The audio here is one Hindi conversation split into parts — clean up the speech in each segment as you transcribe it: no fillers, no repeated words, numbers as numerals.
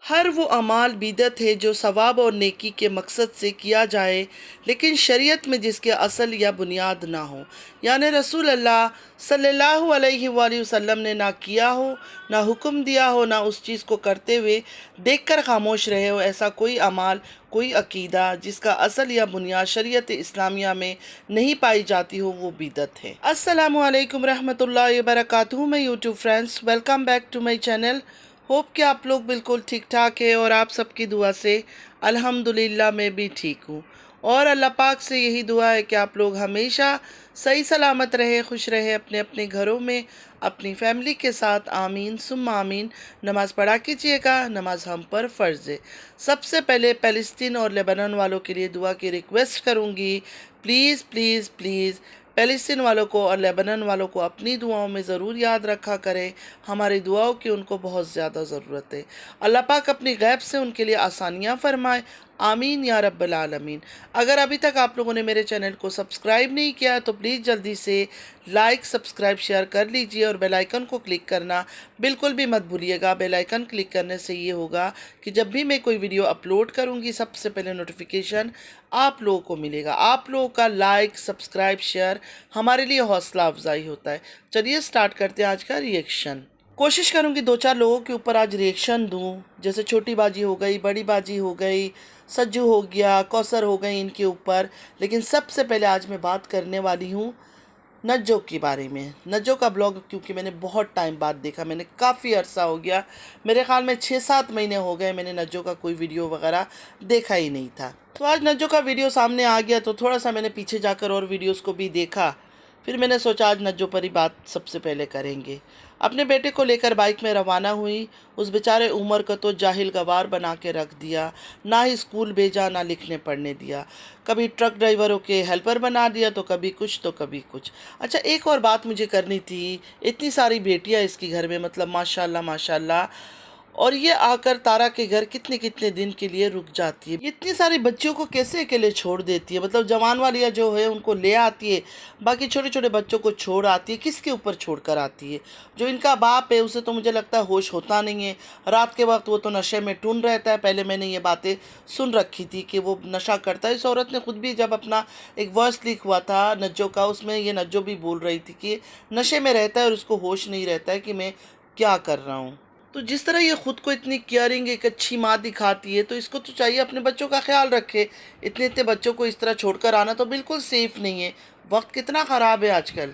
हर वो अमाल बिदअत है जो सवाब और नेकी के मकसद से किया जाए लेकिन शरीयत में जिसके असल या बुनियाद ना हो, यानी रसूल अल्लाह सल्लल्लाहु अलैहि वसल्लम ने ना किया हो, ना हुक्म दिया हो, ना उस चीज़ को करते हुए देखकर खामोश रहे हो, ऐसा कोई अमाल, कोई अकीदा जिसका असल या बुनियाद शरीयत इस्लामिया में नहीं पाई जाती हो, वो बिदअत है। अस्सलामु अलैकुम रहमतुल्लाहि व बरकातुहू। मैं YouTube friends, welcome back to my channel. Hope कि आप लोग बिल्कुल ठीक ठाक है और आप सबकी दुआ से अल्हम्दुलिल्लाह मैं भी ठीक हूँ। और अल्लाह पाक से यही दुआ है कि आप लोग हमेशा सही सलामत रहे, खुश रहे अपने अपने घरों में अपनी फैमिली के साथ। आमीन सुम्मा आमीन। नमाज़ पढ़ा कीजिएगा, नमाज हम पर फ़र्ज़ है। सबसे पहले फ़लस्तीन और लेबनान वालों के लिए दुआ की रिक्वेस्ट करूँगी। प्लीज़ प्लीज़ प्लीज़ फ़लस्तीन वालों को और लेबनान वालों को अपनी दुआओं में ज़रूर याद रखा करें। हमारी दुआओं की उनको बहुत ज़्यादा ज़रूरत है। अल्लाह पाक अपनी गैब से उनके लिए आसानियाँ फरमाए। आमीन या रब्बल आलमीन। अगर अभी तक आप लोगों ने मेरे चैनल को सब्सक्राइब नहीं किया तो प्लीज़ जल्दी से लाइक, सब्सक्राइब, शेयर कर लीजिए और बेल आइकन को क्लिक करना बिल्कुल भी मत भूलिएगा। बेल आइकन क्लिक करने से ये होगा कि जब भी मैं कोई वीडियो अपलोड करूँगी सबसे पहले नोटिफिकेशन आप लोगों को मिलेगा। आप लोगों का लाइक, सब्सक्राइब, शेयर हमारे लिए हौसला अफजाई होता है। चलिए स्टार्ट करते हैं आज का रिएक्शन। कोशिश करूँगी दो चार लोगों के ऊपर आज रिएक्शन दूँ, जैसे छोटी बाजी हो गई, बड़ी बाजी हो गई, सज्जू हो गया, कौसर हो गई, इनके ऊपर। लेकिन सबसे पहले आज मैं बात करने वाली हूँ नज्जो के बारे में। नज्जो का ब्लॉग क्योंकि मैंने बहुत टाइम बाद देखा, मैंने काफ़ी अरसा हो गया, मेरे ख्याल में 6-7 महीने हो गए मैंने नज्जो का कोई वीडियो वगैरह देखा ही नहीं था। तो आज नज्जो का वीडियो सामने आ गया तो थोड़ा सा मैंने पीछे जाकर और वीडियोस को भी देखा। फिर मैंने सोचा आज नज्जो पर ही बात सबसे पहले करेंगे। अपने बेटे को लेकर बाइक में रवाना हुई। उस बेचारे उमर को तो जाहिल गवार बना के रख दिया, ना ही स्कूल भेजा, ना लिखने पढ़ने दिया। कभी ट्रक ड्राइवरों के हेल्पर बना दिया तो कभी कुछ तो कभी कुछ। अच्छा, एक और बात मुझे करनी थी। इतनी सारी बेटियां इसकी घर में, मतलब माशाल्लाह माशाल्लाह, और ये आकर तारा के घर कितने कितने दिन के लिए रुक जाती है। इतनी सारी बच्चियों को कैसे अकेले छोड़ देती है? मतलब जवान वालियाँ जो है उनको ले आती है, बाकी छोटे छोटे बच्चों को छोड़ आती है। किसके ऊपर छोड़ कर आती है? जो इनका बाप है उसे तो मुझे लगता है होश होता नहीं है। रात के वक्त वो तो नशे में टून रहता है। पहले मैंने ये बातें सुन रखी थी कि वो नशा करता है। इस औरत ने खुद भी जब अपना एक वॉइस लीक हुआ था नज्जो का, उसमें ये नज्जो भी बोल रही थी कि नशे में रहता है और उसको होश नहीं रहता है कि मैं क्या कर रहा हूँ। तो जिस तरह ये खुद को इतनी केयरिंग, एक अच्छी माँ दिखाती है, तो इसको तो चाहिए अपने बच्चों का ख्याल रखे। इतने इतने बच्चों को इस तरह छोड़कर आना तो बिल्कुल सेफ नहीं है। वक्त कितना ख़राब है आजकल,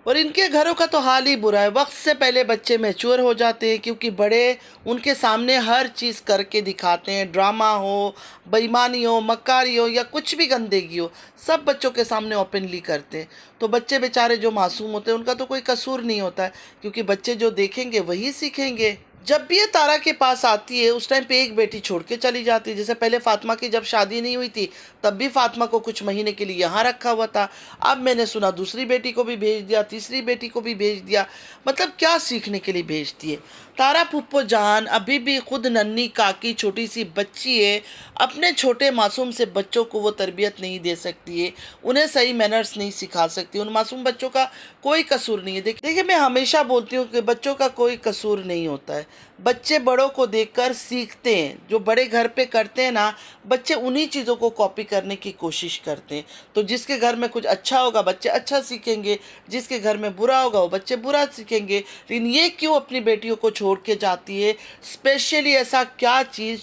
और इनके घरों का तो हाल ही बुरा है। वक्त से पहले बच्चे मैच्योर हो जाते हैं क्योंकि बड़े उनके सामने हर चीज़ करके दिखाते हैं। ड्रामा हो, बेईमानी हो, मक्कारी हो या कुछ भी गंदगी हो, सब बच्चों के सामने ओपनली करते हैं। तो बच्चे बेचारे जो मासूम होते हैं उनका तो कोई कसूर नहीं होता है, क्योंकि बच्चे जो देखेंगे वही सीखेंगे। जब भी ये तारा के पास आती है उस टाइम पे एक बेटी छोड़ के चली जाती है। जैसे पहले फातिमा की जब शादी नहीं हुई थी तब भी फातिमा को कुछ महीने के लिए यहाँ रखा हुआ था। अब मैंने सुना दूसरी बेटी को भी भेज दिया, तीसरी बेटी को भी भेज दिया। मतलब क्या सीखने के लिए भेजती है? तारा पुप्पो जान अभी भी खुद नन्ही काकी छोटी सी बच्ची है। अपने छोटे मासूम से बच्चों को वो तरबियत नहीं दे सकती है, उन्हें सही मैनर्स नहीं सिखा सकती। उन मासूम बच्चों का कोई कसूर नहीं है। देखिए, मैं हमेशा बोलती हूँ कि बच्चों का कोई कसूर नहीं होता है। बच्चे बड़ों को देखकर सीखते हैं। जो बड़े घर पे करते हैं ना, बच्चे उन्हीं चीज़ों को कॉपी करने की कोशिश करते हैं। तो जिसके घर में कुछ अच्छा होगा बच्चे अच्छा सीखेंगे, जिसके घर में बुरा होगा वो बच्चे बुरा सीखेंगे। लेकिन ये क्यों अपनी बेटियों को छोड़ के जाती है? स्पेशली ऐसा क्या चीज़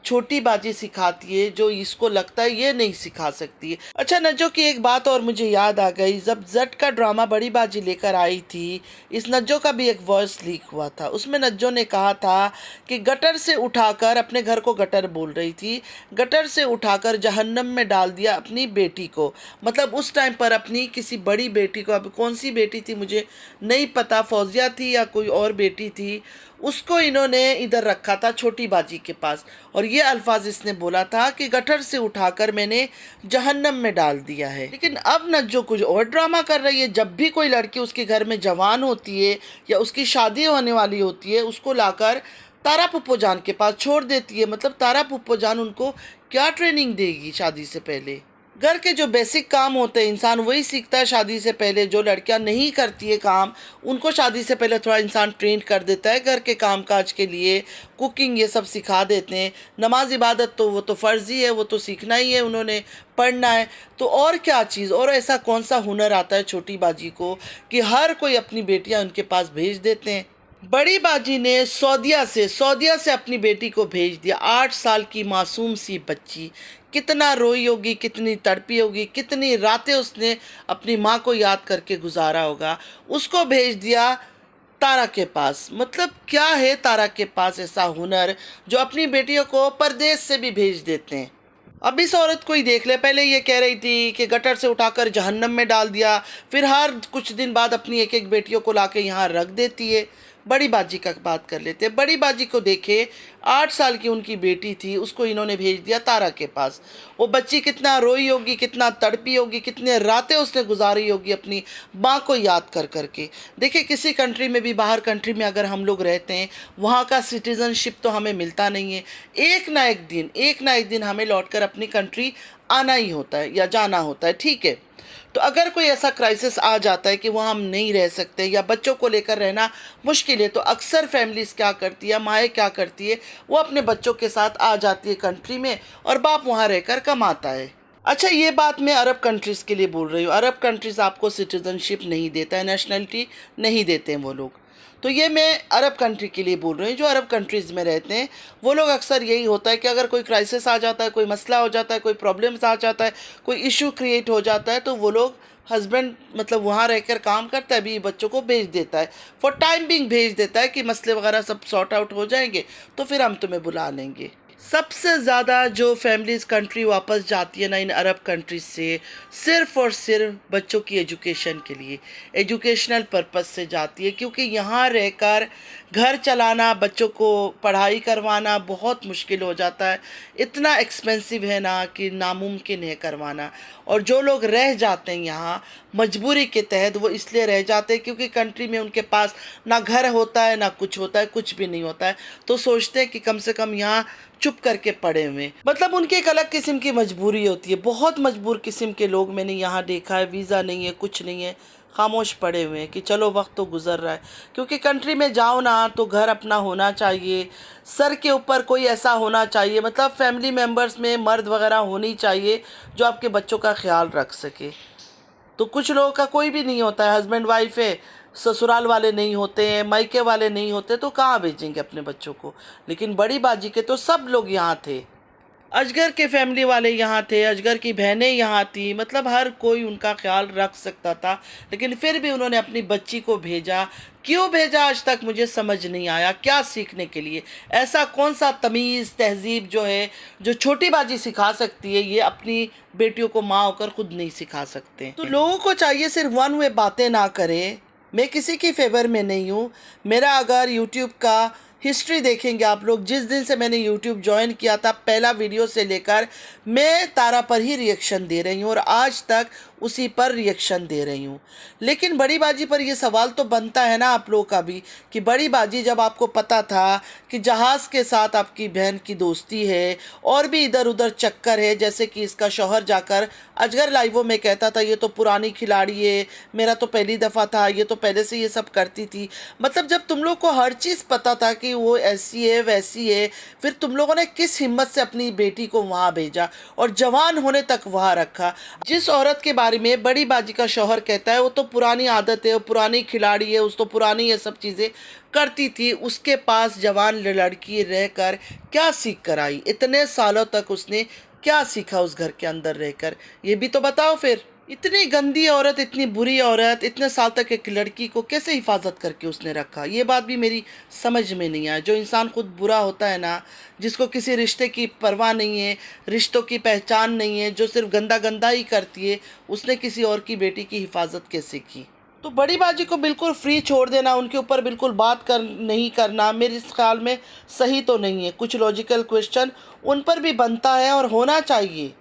छोटी बाजी सिखाती है जो इसको लगता है ये नहीं सिखा सकती है? अच्छा, नज्जो की एक बात और मुझे याद आ गई। जब जट का ड्रामा बड़ी बाजी लेकर आई थी, इस नज्जो का भी एक वॉइस लीक हुआ था। उसमें नज्जो ने कहा था कि गटर से उठाकर, अपने घर को गटर बोल रही थी, गटर से उठाकर जहन्नम में डाल दिया अपनी बेटी को। मतलब उस टाइम पर अपनी किसी बड़ी बेटी को, अब कौन सी बेटी थी मुझे नहीं पता, फौजिया थी या कोई और बेटी थी, उसको इन्होंने इधर रखा था छोटी बाजी के पास। और ये अल्फाज इसने बोला था कि गटर से उठाकर मैंने जहन्नम में डाल दिया है। लेकिन अब नज्जो कुछ और ड्रामा कर रही है। जब भी कोई लड़की उसके घर में जवान होती है या उसकी शादी होने वाली होती है, उसको लाकर तारा पुप्पो जान के पास छोड़ देती है। मतलब तारा पुप्पो जान उनको क्या ट्रेनिंग देगी शादी से पहले? घर के जो बेसिक काम होते हैं इंसान वही सीखता है शादी से पहले। जो लड़कियां नहीं करती है काम, उनको शादी से पहले थोड़ा इंसान ट्रेन कर देता है घर के काम काज के लिए, कुकिंग ये सब सिखा देते हैं। नमाज इबादत तो वो तो फ़र्ज़ ही है, वो तो सीखना ही है, उन्होंने पढ़ना है। तो और क्या चीज़, और ऐसा कौन सा हुनर आता है छोटी बाजी को कि हर कोई अपनी बेटियां उनके पास भेज देते हैं। बड़ी बाजी ने सऊदीया से अपनी बेटी को भेज दिया। 8 साल की मासूम सी बच्ची, कितना रोई होगी, कितनी तड़पी होगी, कितनी रातें उसने अपनी माँ को याद करके गुजारा होगा। उसको भेज दिया तारा के पास। मतलब क्या है तारा के पास ऐसा हुनर जो अपनी बेटियों को परदेश से भी भेज देते हैं। अब इस औरत को ही देख ले, पहले ये कह रही थी कि गटर से उठाकर जहन्नम में डाल दिया, फिर हर कुछ दिन बाद अपनी एक एक बेटियों को लाके यहाँ रख देती है। बड़ी बाजी का बात कर लेते हैं। बड़ी बाजी को देखे, 8 साल की उनकी बेटी थी, उसको इन्होंने भेज दिया तारा के पास। वो बच्ची कितना रोई होगी, कितना तड़पी होगी, कितने रातें उसने गुजारी होगी अपनी माँ को याद कर करके। देखिए किसी कंट्री में भी, बाहर कंट्री में अगर हम लोग रहते हैं, वहाँ का सिटीज़नशिप तो हमें मिलता नहीं है। एक ना एक दिन हमें लौटकर अपनी कंट्री आना ही होता है या जाना होता है, ठीक है। तो अगर कोई ऐसा क्राइसिस आ जाता है कि वहाँ हम नहीं रह सकते या बच्चों को लेकर रहना मुश्किल है, तो अक्सर फैमिलीज़ क्या करती है, माएँ क्या करती है, वो अपने बच्चों के साथ आ जाती है कंट्री में और बाप वहाँ रहकर कमाता है। अच्छा, ये बात मैं अरब कंट्रीज़ के लिए बोल रही हूँ। अरब कंट्रीज़ आपको सिटीज़नशिप नहीं देता है, नेशनलिटी नहीं देते हैं वो लोग। तो ये मैं अरब कंट्री के लिए बोल रही हूँ। जो अरब कंट्रीज़ में रहते हैं वो लोग, अक्सर यही होता है कि अगर कोई क्राइसिस आ जाता है, कोई मसला हो जाता है, कोई प्रॉब्लम्स आ जाता है, कोई इशू क्रिएट हो जाता है, तो वो लोग हस्बैंड मतलब वहाँ रहकर काम करता है, अभी बच्चों को भेज देता है, फॉर टाइम बिंग भेज देता है कि मसले वगैरह सब सॉर्ट आउट हो जाएंगे तो फिर हम तुम्हें बुला लेंगे। सबसे ज़्यादा जो फैमिलीज़ कंट्री वापस जाती है ना इन अरब कंट्रीज से, सिर्फ़ और सिर्फ बच्चों की एजुकेशन के लिए, एजुकेशनल पर्पस से जाती है। क्योंकि यहाँ रहकर घर चलाना, बच्चों को पढ़ाई करवाना बहुत मुश्किल हो जाता है। इतना एक्सपेंसिव है ना कि नामुमकिन है करवाना। और जो लोग रह जाते हैं यहाँ मजबूरी के तहत, वो इसलिए रह जाते हैं क्योंकि कंट्री में उनके पास ना घर होता है, ना कुछ होता है, कुछ भी नहीं होता है। तो सोचते हैं कि कम से कम यहाँ चुप करके पड़े हुए, मतलब उनकी एक अलग किस्म की मजबूरी होती है। बहुत मजबूर किस्म के लोग मैंने यहाँ देखा है, वीज़ा नहीं है, कुछ नहीं है, खामोश पड़े हुए हैं कि चलो वक्त तो गुजर रहा है। क्योंकि कंट्री में जाओ ना तो घर अपना होना चाहिए, सर के ऊपर कोई ऐसा होना चाहिए, मतलब फैमिली मेम्बर्स में मर्द वगैरह होनी चाहिए जो आपके बच्चों का ख्याल रख सके। तो कुछ लोगों का कोई भी नहीं होता है, हस्बैंड वाइफ है, ससुराल वाले नहीं होते हैं, मायके वाले नहीं होते, तो कहाँ भेजेंगे अपने बच्चों को। लेकिन बड़ी बाजी के तो सब लोग यहाँ थे, अजगर के फैमिली वाले यहाँ थे, अजगर की बहनें यहाँ थी, मतलब हर कोई उनका ख्याल रख सकता था। लेकिन फिर भी उन्होंने अपनी बच्ची को भेजा। क्यों भेजा आज तक मुझे समझ नहीं आया। क्या सीखने के लिए? ऐसा कौन सा तमीज़ तहजीब जो है जो छोटी बाजी सिखा सकती है, ये अपनी बेटियों को माँ होकर खुद नहीं सिखा सकते। तो लोगों को चाहिए सिर्फ वन वे बातें ना करें। मैं किसी की फेवर में नहीं हूँ। मेरा अगर यूट्यूब का हिस्ट्री देखेंगे आप लोग, जिस दिन से मैंने यूट्यूब ज्वाइन किया था, पहला वीडियो से लेकर मैं तारा पर ही रिएक्शन दे रही हूँ और आज तक उसी पर रिएक्शन दे रही हूँ। लेकिन बड़ी बाजी पर ये सवाल तो बनता है ना आप लोगों का भी कि बड़ी बाजी, जब आपको पता था कि जहाज़ के साथ आपकी बहन की दोस्ती है और भी इधर उधर चक्कर है, जैसे कि इसका शौहर जाकर अजगर लाइवों में कहता था ये तो पुरानी खिलाड़ी है, मेरा तो पहली दफ़ा था, ये तो पहले से ये सब करती थी। मतलब जब तुम लोग को हर चीज़ पता था कि वो ऐसी है वैसी है, फिर तुम लोगों ने किस हिम्मत से अपनी बेटी को वहाँ भेजा और जवान होने तक वहाँ रखा। जिस औरत के बारे में बड़ी बाजी का शौहर कहता है वो तो पुरानी आदत है, वो पुरानी खिलाड़ी है, उस तो पुरानी ये सब चीज़ें करती थी, उसके पास जवान लड़की रहकर क्या सीख कर आई? इतने सालों तक उसने क्या सीखा उस घर के अंदर रहकर? ये भी तो बताओ। फिर इतनी गंदी औरत, इतनी बुरी औरत, इतने साल तक एक लड़की को कैसे हिफाजत करके उसने रखा? ये बात भी मेरी समझ में नहीं आया। जो इंसान खुद बुरा होता है ना, जिसको किसी रिश्ते की परवाह नहीं है, रिश्तों की पहचान नहीं है, जो सिर्फ गंदा गंदा ही करती है, उसने किसी और की बेटी की हिफाजत कैसे की? तो बड़ी बाजी को बिल्कुल फ्री छोड़ देना, उनके ऊपर बिल्कुल बात नहीं करना मेरे ख्याल में सही तो नहीं है। कुछ लॉजिकल क्वेश्चन उन पर भी बनता है और होना चाहिए।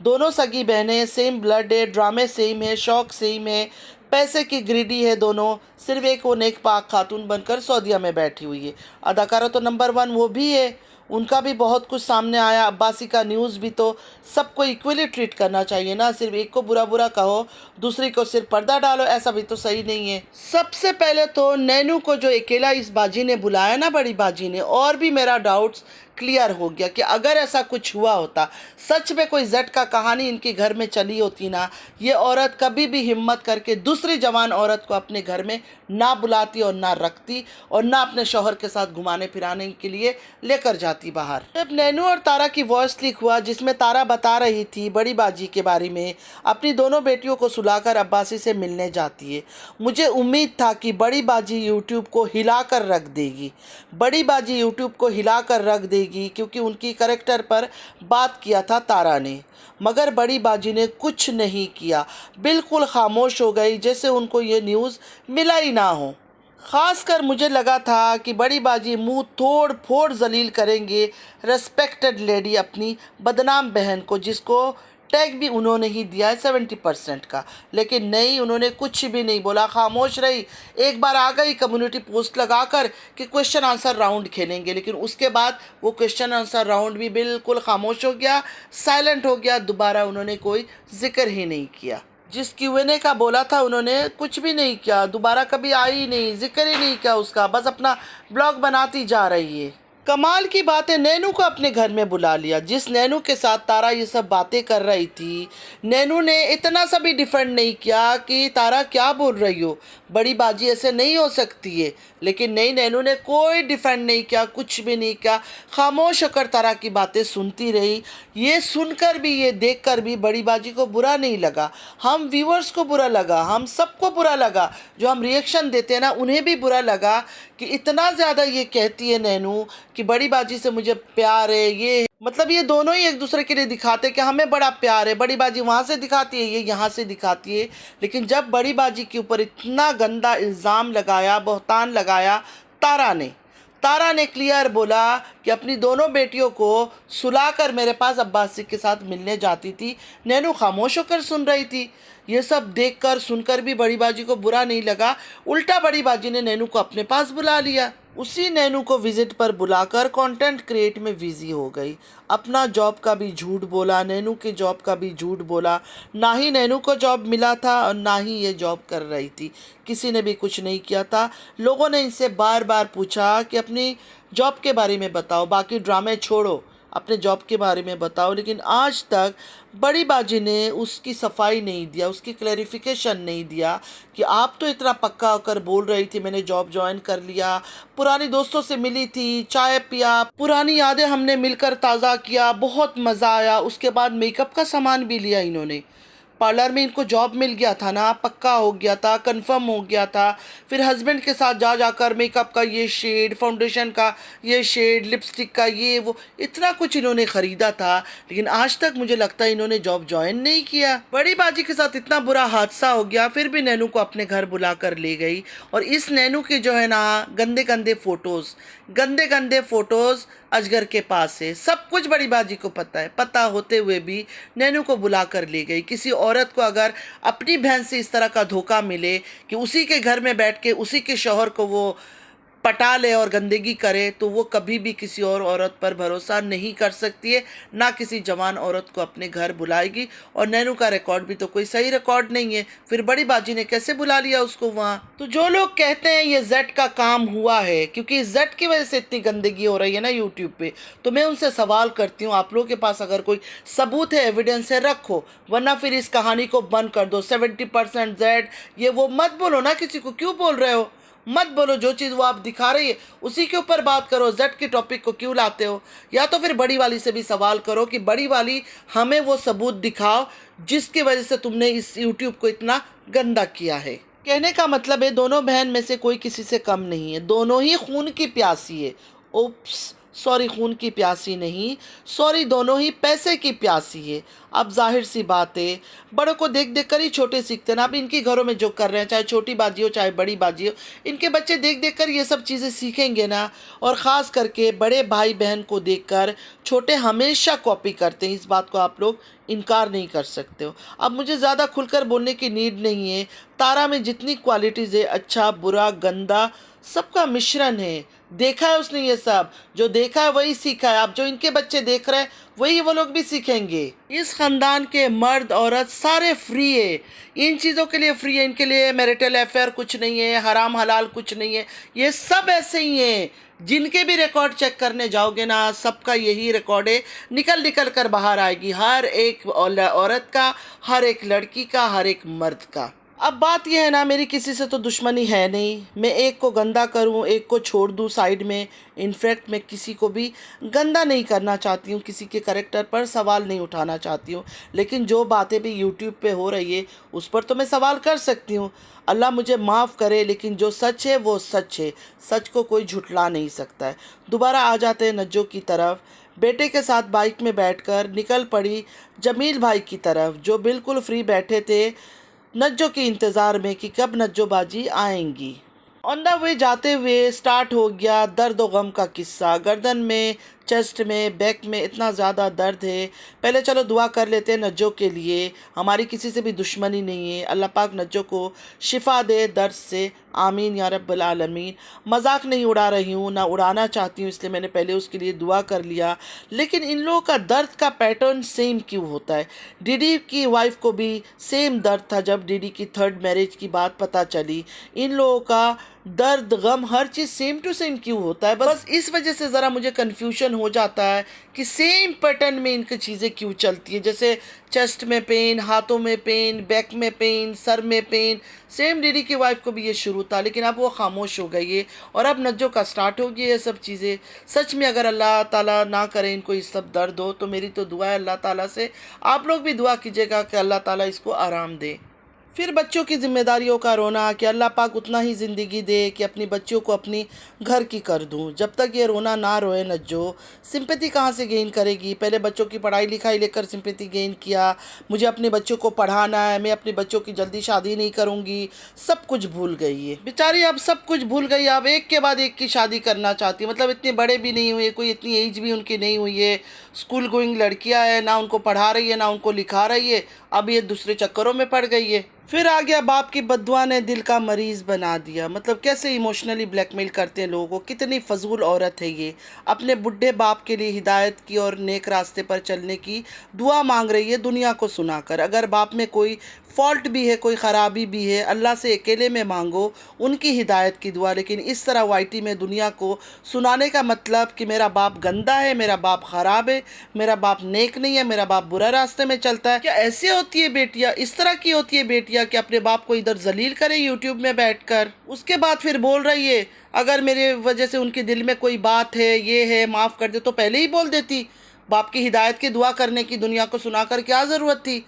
दोनों सगी बहनें, सेम ब्लड है, ड्रामे सेम है, शौक सेम है, पैसे की ग्रीडी है दोनों। सिर्फ एक वो नेक पाक खातून बनकर सऊदीया में बैठी हुई है। अदाकारा तो नंबर 1 वो भी है, उनका भी बहुत कुछ सामने आया। अब्बासी का न्यूज़ भी तो सबको इक्वली ट्रीट करना चाहिए ना, सिर्फ एक को बुरा बुरा कहो, दूसरी को सिर्फ पर्दा डालो, ऐसा भी तो सही नहीं है। सबसे पहले तो नैनू को जो अकेला इस बाजी ने बुलाया ना, बड़ी बाजी ने, और भी मेरा डाउट्स क्लियर हो गया कि अगर ऐसा कुछ हुआ होता, सच में कोई जट का कहानी इनके घर में चली होती ना, ये औरत कभी भी हिम्मत करके दूसरी जवान औरत को अपने घर में ना बुलाती और ना रखती और ना अपने शौहर के साथ घुमाने फिराने के लिए लेकर जाती बाहर। जब नैनू और तारा की वॉइस लीक हुआ जिसमें तारा बता रही थी बड़ी बाजी के बारे में, अपनी दोनों बेटियों को सुलाकर अब्बासी से मिलने जाती है, मुझे उम्मीद था कि बड़ी बाजी यूट्यूब को हिलाकर रख देगी। बड़ी बाजी यूट्यूब को हिलाकर रख देगी क्योंकि उनकी करैक्टर पर बात किया था तारा ने, मगर बड़ी बाजी ने कुछ नहीं किया, बिल्कुल खामोश हो गई, जैसे उनको ये न्यूज़ मिला ही ना हो। ख़ासकर मुझे लगा था कि बड़ी बाजी मुंह तोड़ फोड़ जलील करेंगे रेस्पेक्टेड लेडी अपनी बदनाम बहन को, जिसको टैग भी उन्होंने ही दिया है 70% का, लेकिन नहीं, उन्होंने कुछ भी नहीं बोला, खामोश रही। एक बार आ गई कम्युनिटी पोस्ट लगाकर कि क्वेश्चन आंसर राउंड खेलेंगे, लेकिन उसके बाद वो क्वेश्चन आंसर राउंड भी बिल्कुल खामोश हो गया, साइलेंट हो गया, दोबारा उन्होंने कोई जिक्र ही नहीं किया। जिस Q&A का बोला था उन्होंने कुछ भी नहीं किया, दोबारा कभी आई ही नहीं, जिक्र ही नहीं किया उसका, बस अपना ब्लॉग बनाती जा रही है। कमाल की बात है, नैनू को अपने घर में बुला लिया। जिस नैनू के साथ तारा ये सब बातें कर रही थी, नैनू ने इतना सा भी डिफेंड नहीं किया कि तारा क्या बोल रही हो, बड़ी बाजी ऐसे नहीं हो सकती है। लेकिन नहीं, नैनू ने कोई डिफेंड नहीं किया, कुछ भी नहीं किया, खामोश होकर तारा की बातें सुनती रही। ये सुनकर भी, ये देखकर भी बड़ी बाजी को बुरा नहीं लगा, हम व्यूअर्स को बुरा लगा, हम सबको बुरा लगा, जो हम रिएक्शन देते हैं ना उन्हें भी बुरा लगा कि इतना ज़्यादा ये कहती है नैनू कि बड़ी बाजी से मुझे प्यार है। ये मतलब ये दोनों ही एक दूसरे के लिए दिखाते कि हमें बड़ा प्यार है, बड़ी बाजी वहाँ से दिखाती है, ये यहाँ से दिखाती है। लेकिन जब बड़ी बाजी के ऊपर इतना गंदा इल्ज़ाम लगाया, बहतान लगाया तारा ने क्लियर बोला कि अपनी दोनों बेटियों को सुलाकर मेरे पास अब्बासी के साथ मिलने जाती थी। नैनू खामोश होकर सुन रही थी। ये सब देखकर सुनकर भी बड़ी बाजी को बुरा नहीं लगा, उल्टा बड़ी बाजी ने नैनू को अपने पास बुला लिया। उसी नैनू को विजिट पर बुलाकर कंटेंट क्रिएट में बिजी हो गई। अपना जॉब का भी झूठ बोला, नैनू के जॉब का भी झूठ बोला। ना ही नैनू को जॉब मिला था और ना ही ये जॉब कर रही थी, किसी ने भी कुछ नहीं किया था। लोगों ने इनसे बार बार पूछा कि अपनी जॉब के बारे में बताओ, बाकी ड्रामे छोड़ो, अपने जॉब के बारे में बताओ, लेकिन आज तक बड़ी बाजी ने उसकी सफाई नहीं दिया, उसकी क्लैरिफिकेशन नहीं दिया कि आप तो इतना पक्का होकर बोल रही थी मैंने जॉब ज्वाइन कर लिया, पुरानी दोस्तों से मिली थी, चाय पिया, पुरानी यादें हमने मिलकर ताज़ा किया, बहुत मज़ा आया। उसके बाद मेकअप का सामान भी लिया इन्होंने, पार्लर में इनको जॉब मिल गया था ना, पक्का हो गया था, कंफर्म हो गया था। फिर हस्बैंड के साथ जाकर मेकअप का ये शेड, फाउंडेशन का ये शेड, लिपस्टिक का ये वो, इतना कुछ इन्होंने ख़रीदा था, लेकिन आज तक मुझे लगता है इन्होंने जॉब ज्वाइन नहीं किया। बड़ी बाजी के साथ इतना बुरा हादसा हो गया, फिर भी नैनू को अपने घर बुला कर ले गई। और इस नैनू के जो है ना गंदे गंदे फ़ोटोज़ अजगर के पास है, सब कुछ बड़ी बाजी को पता है। पता होते हुए भी नैनू को बुला कर ले गई। किसी औरत को अगर अपनी बहन से इस तरह का धोखा मिले कि उसी के घर में बैठ के उसी के शौहर को वो पटा ले और गंदगी करे, तो वो कभी भी किसी और औरत पर भरोसा नहीं कर सकती है, ना किसी जवान औरत को अपने घर बुलाएगी। और नैनू का रिकॉर्ड भी तो कोई सही रिकॉर्ड नहीं है, फिर बड़ी बाजी ने कैसे बुला लिया उसको वहाँ। तो जो लोग कहते हैं ये जेड का काम हुआ है क्योंकि जेड की वजह से इतनी गंदगी हो रही है ना यूट्यूब पे, तो मैं उनसे सवाल करती हूँ, आप लोगों के पास अगर कोई सबूत है, एविडेंस है, रखो, वरना फिर इस कहानी को बंद कर दो। 70% जेड ये वो मत बोलो ना, किसी को क्यों बोल रहे हो, मत बोलो। जो चीज़ वो आप दिखा रही है उसी के ऊपर बात करो, जेड के टॉपिक को क्यों लाते हो। या तो फिर बड़ी वाली से भी सवाल करो कि बड़ी वाली हमें वो सबूत दिखाओ जिसकी वजह से तुमने इस यूट्यूब को इतना गंदा किया है। कहने का मतलब है दोनों बहन में से कोई किसी से कम नहीं है, दोनों ही खून की प्यासी है। ओप्स सॉरी, खून की प्यासी नहीं, सॉरी, दोनों ही पैसे की प्यासी है। अब जाहिर सी बात है, बड़ों को देख देख कर ही छोटे सीखते हैं ना। अब इनके घरों में जो कर रहे हैं, चाहे छोटी बाजी हो चाहे बड़ी बाजी हो, इनके बच्चे देख देख कर ये सब चीज़ें सीखेंगे ना। और ख़ास करके बड़े भाई बहन को देखकर छोटे हमेशा कॉपी करते हैं, इस बात को आप लोग इनकार नहीं कर सकते हो। अब मुझे ज़्यादा खुलकर बोलने की नीड नहीं है। तारा में जितनी क्वालिटीज़ है, अच्छा बुरा गंदा सबका मिश्रण है। देखा है उसने ये सब, जो देखा है वही सीखा है। अब जो इनके बच्चे देख रहे हैं वही वो लोग भी सीखेंगे। इस ख़ानदान के मर्द औरत सारे फ्री है, इन चीज़ों के लिए फ्री है। इनके लिए मैरिटल अफेयर कुछ नहीं है, हराम हलाल कुछ नहीं है। ये सब ऐसे ही हैं। जिनके भी रिकॉर्ड चेक करने जाओगे ना, सबका यही रिकॉर्ड है, निकल निकल कर बाहर आएगी, हर एक औरत का, हर एक लड़की का, हर एक मर्द का। अब बात यह है ना, मेरी किसी से तो दुश्मनी है नहीं, मैं एक को गंदा करूं, एक को छोड़ दूं साइड में। इनफैक्ट मैं किसी को भी गंदा नहीं करना चाहती हूं, किसी के करेक्टर पर सवाल नहीं उठाना चाहती हूं। लेकिन जो बातें भी यूट्यूब पे हो रही है उस पर तो मैं सवाल कर सकती हूँ। अल्लाह मुझे माफ़ करे, लेकिन जो सच है वो सच है, सच को कोई झुठला नहीं सकता है। दोबारा आ जाते हैं नज्जो की तरफ। बेटे के साथ बाइक में बैठकर निकल पड़ी जमील भाई की तरफ, जो बिल्कुल फ्री बैठे थे नज्जो के इंतज़ार में कि कब नज्जो बाजी आएंगी। ऑन द वे जाते हुए स्टार्ट हो गया दर्द व गम का किस्सा। गर्दन में, चेस्ट में, बैक में इतना ज़्यादा दर्द है। पहले चलो दुआ कर लेते हैं नज्जो के लिए। हमारी किसी से भी दुश्मनी नहीं है, अल्लाह पाक नज्जो को शिफा दे दर्द से, आमीन या रब्बल आलमीन। मजाक नहीं उड़ा रही हूँ, ना उड़ाना चाहती हूँ, इसलिए मैंने पहले उसके लिए दुआ कर लिया। लेकिन इन लोगों का दर्द का पैटर्न सेम क्यों होता है? डीडी की वाइफ को भी सेम दर्द था जब डीडी की थर्ड मैरिज की बात पता चली। इन लोगों का दर्द, गम, हर चीज़ सेम टू सेम क्यों होता है? बस इस वजह से ज़रा मुझे कन्फ्यूजन हो जाता है कि सेम पैटर्न में इनकी चीज़ें क्यों चलती हैं। जैसे चेस्ट में पेन, हाथों में पेन, बैक में पेन, सर में पेन। सेम डीडी की वाइफ को भी ये शुरू था, लेकिन अब वो खामोश हो गई है और अब नज्जो का स्टार्ट हो गया ये सब चीज़ें। सच में अगर अल्लाह ताला ना करे इनको इस सब दर्द हो, तो मेरी तो दुआ है अल्लाह ताला से, आप लोग भी दुआ कीजिएगा कि अल्लाह ताला इसको आराम दे। फिर बच्चों की जिम्मेदारियों का रोना कि अल्लाह पाक उतना ही ज़िंदगी दे कि अपनी बच्चियों को अपनी घर की कर दूं। जब तक ये रोना ना रोए नज्जो, सिंपैथी कहाँ से गेन करेगी? पहले बच्चों की पढ़ाई लिखाई लेकर सिंपैथी गेन किया, मुझे अपने बच्चों को पढ़ाना है, मैं अपने बच्चों की जल्दी शादी नहीं करूँगी, सब कुछ भूल गई है बेचारी। अब सब कुछ भूल गई, अब एक के बाद एक की शादी करना चाहती है। मतलब इतने बड़े भी नहीं हुए, कोई इतनी एज भी उनकी नहीं हुई है, स्कूल गोइंग लड़कियाँ हैं, ना उनको पढ़ा रही है ना उनको लिखा रही है, अब ये दूसरे चक्करों में पड़ गई है। फिर आ गया बाप की बद्दुआ ने दिल का मरीज़ बना दिया। मतलब कैसे इमोशनली ब्लैकमेल करते हैं लोगों को। कितनी फजूल औरत है ये, अपने बुढ़े बाप के लिए हिदायत की और नेक रास्ते पर चलने की दुआ मांग रही है दुनिया को सुनाकर। अगर बाप में कोई फॉल्ट भी है, कोई ख़राबी भी है, अल्लाह से अकेले में मांगो उनकी हिदायत की दुआ। लेकिन इस तरह वाईटी में दुनिया को सुनाने का मतलब कि मेरा बाप गंदा है, मेरा बाप ख़राब है, मेरा बाप नेक नहीं है, मेरा बाप बुरा रास्ते में चलता है। क्या ऐसे होती है बेटियाँ? इस तरह की होती है बेटियाँ कि अपने बाप को इधर जलील करे यूट्यूब में बैठकर। उसके बाद फिर बोल रही है अगर मेरे वजह से उनके दिल में कोई बात है, ये है, माफ़ कर दे, तो पहले ही बोल देती। बाप की हिदायत की दुआ करने की दुनिया को सुनाकर क्या ज़रूरत थी?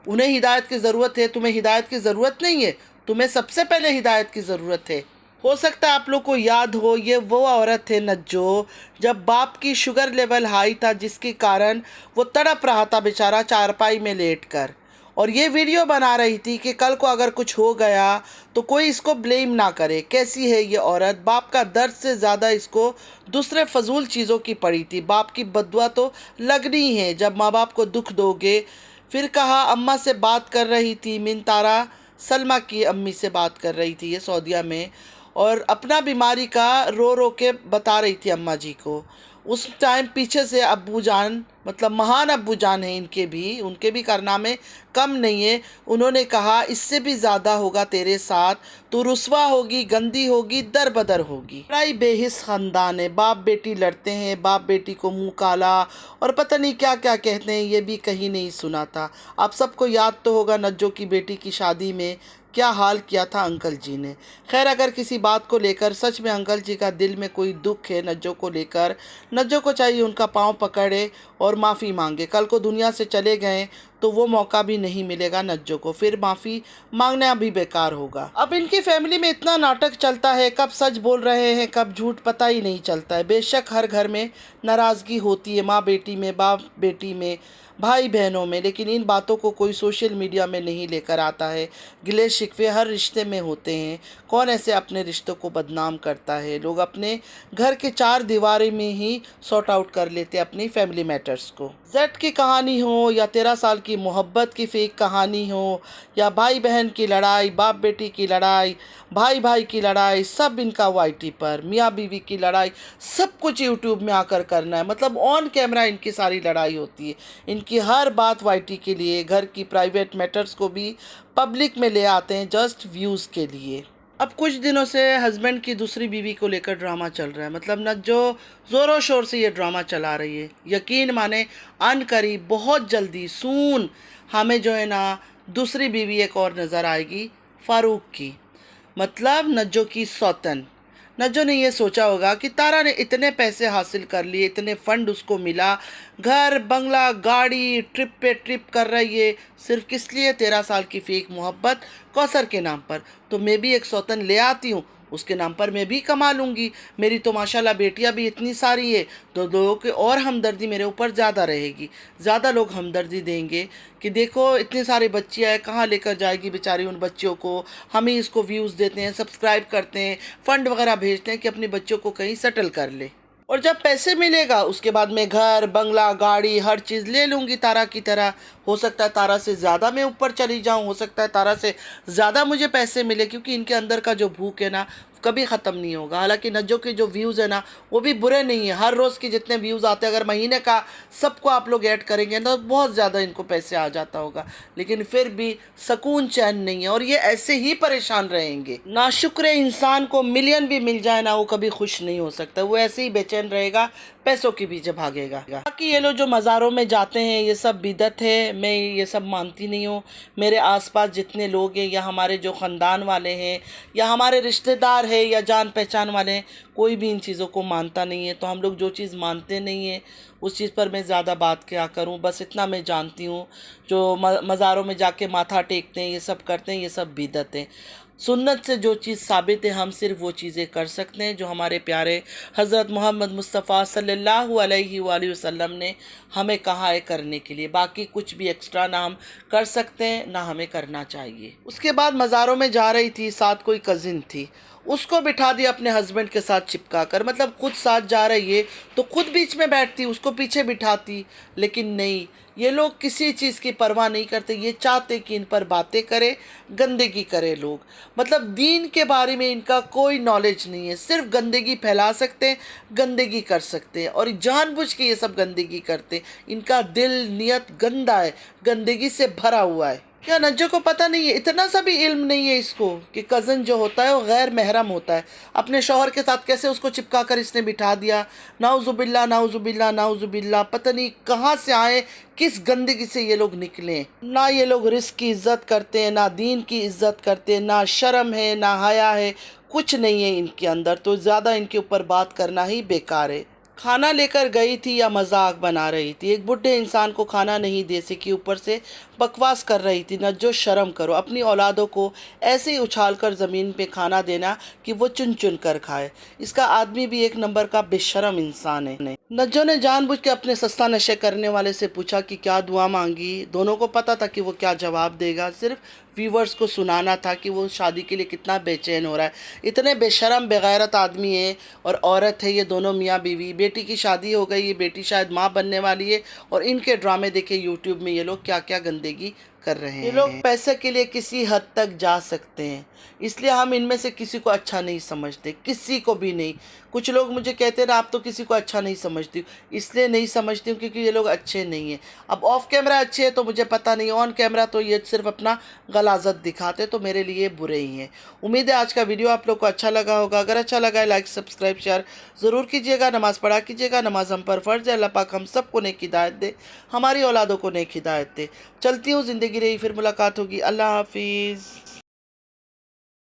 उन्हें हिदायत की ज़रूरत है, तुम्हें हिदायत की ज़रूरत नहीं है। तुम्हें सबसे पहले हिदायत की ज़रूरत है। हो सकता है आप लोग को याद हो, ये वो औरत है नज्जो, जब बाप की शुगर लेवल हाई था जिसके कारण वो तड़प रहा था बेचारा चारपाई में लेटकर, और ये वीडियो बना रही थी कि कल को अगर कुछ हो गया तो कोई इसको ब्लेम ना करे। कैसी है ये औरत? बाप का दर्द से ज़्यादा इसको दूसरे फजूल चीज़ों की पड़ी थी। बाप की बद्दुआ तो लगनी है जब माँ बाप को दुख दोगे। फिर कहा अम्मा से बात कर रही थी, मिन तारा सलमा की अम्मी से बात कर रही थी ये सऊदीया में, और अपना बीमारी का रो रो के बता रही थी अम्मा जी को। उस टाइम पीछे से अब्बू जान, मतलब महान अब्बू जान हैं इनके भी, उनके भी कारनामे कम नहीं है। उन्होंने कहा इससे भी ज़्यादा होगा तेरे साथ, तू रुसवा होगी, गंदी होगी, दर बदर होगी। बड़ा बेहिस ख़ानदान है, बाप बेटी लड़ते हैं, बाप बेटी को मुंह काला और पता नहीं क्या क्या कहते हैं, ये भी कहीं नहीं सुना था। आप सबको याद तो होगा नज्जो की बेटी की शादी में क्या हाल किया था अंकल जी ने। खैर अगर किसी बात को लेकर सच में अंकल जी का दिल में कोई दुख है नज्जो को लेकर, नज्जो को चाहिए उनका पाँव पकड़े और माफ़ी मांगे। कल को दुनिया से चले गए तो वो मौका भी नहीं मिलेगा नज्जो को, फिर माफ़ी मांगना भी बेकार होगा। अब इनकी फैमिली में इतना नाटक चलता है, कब सच बोल रहे हैं कब झूठ पता ही नहीं चलता है। बेशक हर घर में नाराज़गी होती है, माँ बेटी में, बाप बेटी में, भाई बहनों में, लेकिन इन बातों को कोई सोशल मीडिया में नहीं लेकर आता है। गिले शिकवे हर रिश्ते में होते हैं, कौन ऐसे अपने रिश्तों को बदनाम करता है? लोग अपने घर के चार दीवारी में ही सॉर्ट आउट कर लेते हैं अपनी फैमिली मैटर्स को। जेड की कहानी हो या 13 साल की मोहब्बत की फेक कहानी हो या भाई बहन की लड़ाई, बाप बेटी की लड़ाई, भाई भाई की लड़ाई, सब इनका वाईटी पर, मियाँ बीवी की लड़ाई, सब कुछ यूट्यूब में आकर करना है। मतलब ऑन कैमरा इनकी सारी लड़ाई होती है। इनकी हर बात वाईटी के लिए, घर की प्राइवेट मैटर्स को भी पब्लिक में ले आते हैं जस्ट व्यूज़ के लिए। अब कुछ दिनों से हस्बैंड की दूसरी बीवी को लेकर ड्रामा चल रहा है। मतलब न जो ज़ोरों शोर से ये ड्रामा चला रही है, यकीन माने अनकरीब बहुत जल्दी सून हमें जो है ना दूसरी बीवी एक और नज़र आएगी, फ़ारूक की, मतलब नज्जो की सौतन। नज्जो ने ये सोचा होगा कि तारा ने इतने पैसे हासिल कर लिए, इतने फ़ंड उसको मिला, घर बंगला गाड़ी, ट्रिप पे ट्रिप कर रही है, सिर्फ किस लिए? 13 साल की फेक मोहब्बत कौसर के नाम पर। तो मैं भी एक सौतन ले आती हूँ, उसके नाम पर मैं भी कमा लूँगी। मेरी तो माशाल्लाह बेटियाँ भी इतनी सारी है, तो लोगों की और हमदर्दी मेरे ऊपर ज़्यादा रहेगी। ज़्यादा लोग हमदर्दी देंगे कि देखो इतनी सारी बच्चियाँ हैं, कहाँ लेकर जाएगी बेचारी उन बच्चियों को। हम ही इसको व्यूज़ देते हैं, सब्सक्राइब करते हैं, फ़ंड वगैरह भेजते हैं कि अपने बच्चों को कहीं सेटल कर ले। और जब पैसे मिलेगा उसके बाद मैं घर बंगला गाड़ी हर चीज़ ले लूँगी तारा की तरह। हो सकता है तारा से ज़्यादा मैं ऊपर चली जाऊँ, हो सकता है तारा से ज़्यादा मुझे पैसे मिले, क्योंकि इनके अंदर का जो भूख है ना कभी ख़त्म नहीं होगा। हालांकि नज्जो के जो व्यूज़ है ना वो भी बुरे नहीं है। हर रोज़ के जितने व्यूज़ आते हैं, अगर महीने का सबको आप लोग ऐड करेंगे तो बहुत ज़्यादा इनको पैसे आ जाता होगा, लेकिन फिर भी सुकून चैन नहीं है और ये ऐसे ही परेशान रहेंगे। नाशुक्र इंसान को मिलियन भी मिल जाए ना, वो कभी खुश नहीं हो सकता, वो ऐसे ही बेचैन रहेगा, पैसों के पीछे भागेगा। बाकी ये लोग जो मज़ारों में जाते हैं ये सब बिदत है, मैं ये सब मानती नहीं हूँ। मेरे आसपास जितने लोग हैं या हमारे जो ख़ानदान वाले हैं या हमारे रिश्तेदार हैं या जान पहचान वाले हैं, कोई भी इन चीज़ों को मानता नहीं है। तो हम लोग जो चीज़ मानते नहीं हैं उस चीज़ पर मैं ज़्यादा बात क्या करूं। बस इतना मैं जानती हूँ, जो मज़ारों में जाके माथा टेकते हैं, ये सब करते हैं, ये सब बिदत है। सुन्नत से जो चीज़ साबित है हम सिर्फ वो चीज़ें कर सकते हैं जो हमारे प्यारे हज़रत मोहम्मद मुस्तफ़ा सल्लल्लाहु अलैहि वसल्लम ने हमें कहा है करने के लिए। बाकी कुछ भी एक्स्ट्रा ना हम कर सकते हैं ना हमें करना चाहिए। उसके बाद मज़ारों में जा रही थी, साथ कोई कज़िन थी, उसको बिठा दिया अपने हस्बैंड के साथ चिपका कर। मतलब खुद साथ जा रही है तो खुद बीच में बैठती, उसको पीछे बिठाती, लेकिन नहीं, ये लोग किसी चीज़ की परवाह नहीं करते। ये चाहते कि इन पर बातें करे, गंदगी करे लोग। मतलब दीन के बारे में इनका कोई नॉलेज नहीं है, सिर्फ गंदगी फैला सकते हैं, गंदगी कर सकते हैं और जानबूझ के ये सब गंदगी करते। इनका दिल नियत गंदा है, गंदगी से भरा हुआ है। क्या नज्जो को पता नहीं है, इतना सा भी इल्म नहीं है इसको कि कज़न जो होता है वो गैर महरम होता है। अपने शौहर के साथ कैसे उसको चिपका कर इसने बिठा दिया। नाउजुबिल्ला नाउजुबिल्ला नाउजुबिल्ला, पता नहीं कहाँ से आए, किस गंदगी से ये लोग निकले। ना ये लोग रिस्क की इज़्ज़त करते हैं, ना दीन की इज़्ज़त करते हैं, ना शर्म है ना हया है, कुछ नहीं है इनके अंदर। तो ज़्यादा इनके ऊपर बात करना ही बेकार है। खाना लेकर गई थी या मजाक बना रही थी, एक बुढ़े इंसान को खाना नहीं दे सकी, ऊपर से बकवास कर रही थी। नज्जो शर्म करो, अपनी औलादों को ऐसे ही उछाल कर ज़मीन पे खाना देना कि वो चुन चुन कर खाए। इसका आदमी भी एक नंबर का बेशरम इंसान है। नज्जो ने जानबूझ के अपने सस्ता नशे करने वाले से पूछा कि क्या दुआ मांगी। दोनों को पता था कि वो क्या जवाब देगा, सिर्फ व्यूवर्स को सुनाना था कि वो शादी के लिए कितना बेचैन हो रहा है। इतने बेशरम बेगैरत आदमी है और औरत है, ये दोनों मियाँ बीवी। बेटी की शादी हो गई, ये बेटी शायद माँ बनने वाली है और इनके ड्रामे देखे यूट्यूब में ये लोग क्या क्या गंदगी कर रहे हैं। ये लोग पैसे के लिए किसी हद तक जा सकते हैं, इसलिए हम इनमें से किसी को अच्छा नहीं समझते, किसी को भी नहीं। कुछ लोग मुझे कहते हैं ना आप तो किसी को अच्छा नहीं समझती, इसलिए नहीं समझती हूँ क्योंकि ये लोग अच्छे नहीं हैं। अब ऑफ कैमरा अच्छे हैं तो मुझे पता नहीं, ऑन कैमरा तो ये सिर्फ अपना गलाजत दिखाते, तो मेरे लिए बुरे ही हैं। उम्मीद है आज का वीडियो आप लोग को अच्छा लगा होगा। अगर अच्छा लगा है लाइक सब्सक्राइब शेयर ज़रूर कीजिएगा। नमाज़ पढ़ा कीजिएगा, नमाज हम पर फ़र्ज़ है। अल्लाह पाक हम सबको नेक हिदायत दे, हमारी औलादों को नेक हिदायत दे। चलती हूँ, ज़िंदगी रही, फिर मुलाकात होगी। अल्लाह हाफिज़।